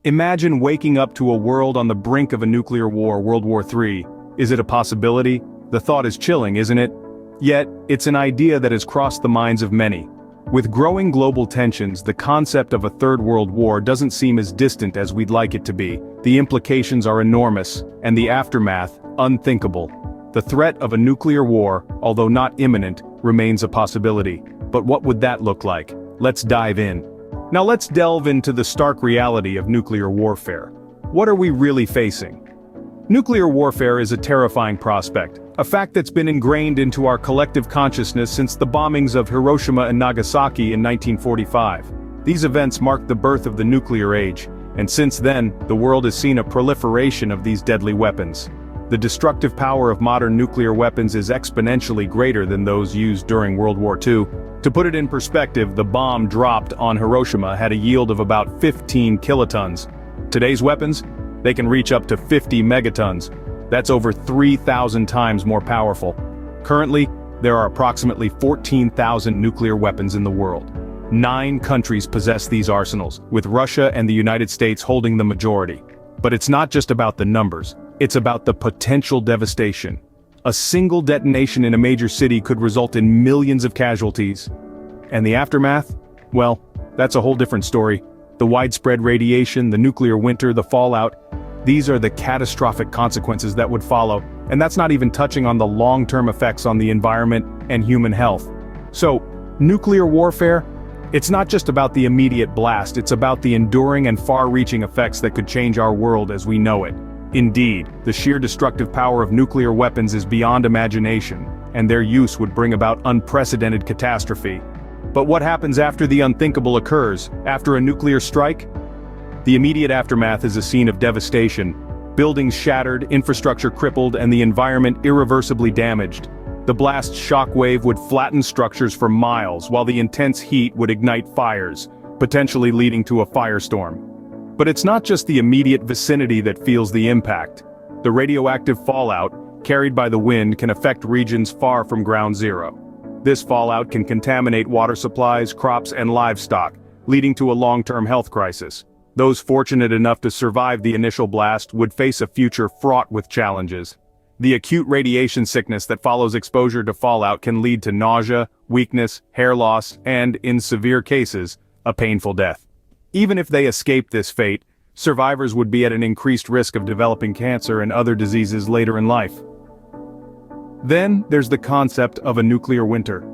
Imagine waking up to a world on the brink of a nuclear war, World War III. Is it a possibility? The thought is chilling, isn't it? Yet, it's an idea that has crossed the minds of many. With growing global tensions, the concept of a third world war doesn't seem as distant as we'd like it to be. The implications are enormous, and the aftermath, unthinkable. The threat of a nuclear war, although not imminent, remains a possibility. But what would that look like? Let's dive in. Now let's delve into the stark reality of nuclear warfare. What are we really facing? Nuclear warfare is a terrifying prospect, a fact that's been ingrained into our collective consciousness since the bombings of Hiroshima and Nagasaki in 1945. These events marked the birth of the nuclear age, and since then, the world has seen a proliferation of these deadly weapons. The destructive power of modern nuclear weapons is exponentially greater than those used during World War II. To put it in perspective, the bomb dropped on Hiroshima had a yield of about 15 kilotons. Today's weapons? They can reach up to 50 megatons. That's over 3,000 times more powerful. Currently, there are approximately 14,000 nuclear weapons in the world. 9 countries possess these arsenals, with Russia and the United States holding the majority. But it's not just about the numbers, it's about the potential devastation. A single detonation in a major city could result in millions of casualties. And the aftermath? Well, that's a whole different story. The widespread radiation, the nuclear winter, the fallout, these are the catastrophic consequences that would follow, and that's not even touching on the long-term effects on the environment and human health. So, nuclear warfare? It's not just about the immediate blast, it's about the enduring and far-reaching effects that could change our world as we know it. Indeed, the sheer destructive power of nuclear weapons is beyond imagination, and their use would bring about unprecedented catastrophe. But what happens after the unthinkable occurs, after a nuclear strike? The immediate aftermath is a scene of devastation. Buildings shattered, infrastructure crippled, and the environment irreversibly damaged. The blast shockwave would flatten structures for miles, while the intense heat would ignite fires, potentially leading to a firestorm. But it's not just the immediate vicinity that feels the impact. The radioactive fallout, carried by the wind, can affect regions far from ground zero. This fallout can contaminate water supplies, crops, and livestock, leading to a long-term health crisis. Those fortunate enough to survive the initial blast would face a future fraught with challenges. The acute radiation sickness that follows exposure to fallout can lead to nausea, weakness, hair loss, and, in severe cases, a painful death. Even if they escape this fate, survivors would be at an increased risk of developing cancer and other diseases later in life. Then, there's the concept of a nuclear winter.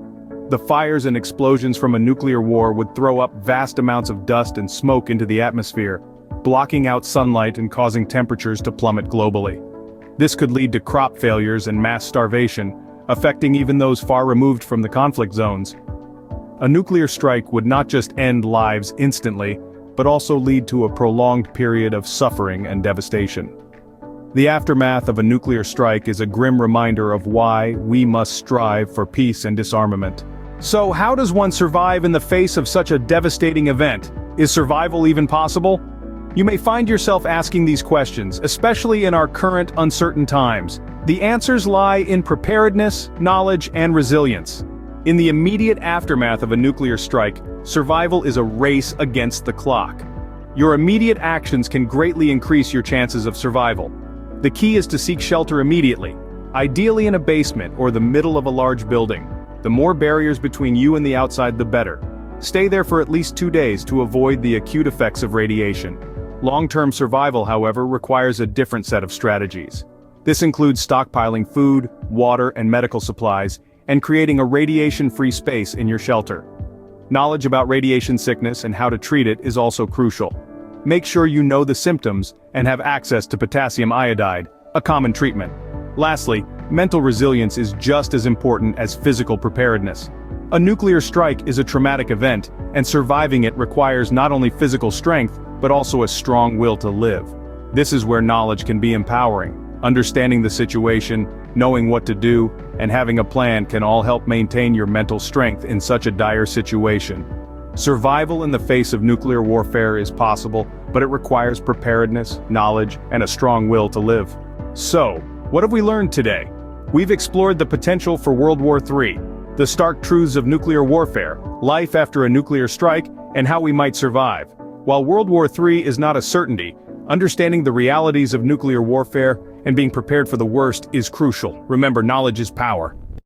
The fires and explosions from a nuclear war would throw up vast amounts of dust and smoke into the atmosphere, blocking out sunlight and causing temperatures to plummet globally. This could lead to crop failures and mass starvation, affecting even those far removed from the conflict zones. A nuclear strike would not just end lives instantly, but also lead to a prolonged period of suffering and devastation. The aftermath of a nuclear strike is a grim reminder of why we must strive for peace and disarmament. So how does one survive in the face of such a devastating event? Is survival even possible? You may find yourself asking these questions, especially in our current uncertain times. The answers lie in preparedness, knowledge, and resilience. In the immediate aftermath of a nuclear strike, survival is a race against the clock. Your immediate actions can greatly increase your chances of survival. The key is to seek shelter immediately, ideally in a basement or the middle of a large building. The more barriers between you and the outside, the better. Stay there for at least 2 days to avoid the acute effects of radiation. Long-term survival, however, requires a different set of strategies. This includes stockpiling food, water, and medical supplies, and creating a radiation-free space in your shelter. Knowledge about radiation sickness and how to treat it is also crucial. Make sure you know the symptoms and have access to potassium iodide, a common treatment. Lastly, mental resilience is just as important as physical preparedness. A nuclear strike is a traumatic event, and surviving it requires not only physical strength, but also a strong will to live. This is where knowledge can be empowering. Understanding the situation, knowing what to do, and having a plan can all help maintain your mental strength in such a dire situation. Survival in the face of nuclear warfare is possible, but it requires preparedness, knowledge, and a strong will to live. So, what have we learned today? We've explored the potential for World War III, the stark truths of nuclear warfare, life after a nuclear strike, and how we might survive. While World War III is not a certainty, understanding the realities of nuclear warfare and being prepared for the worst is crucial. Remember, knowledge is power.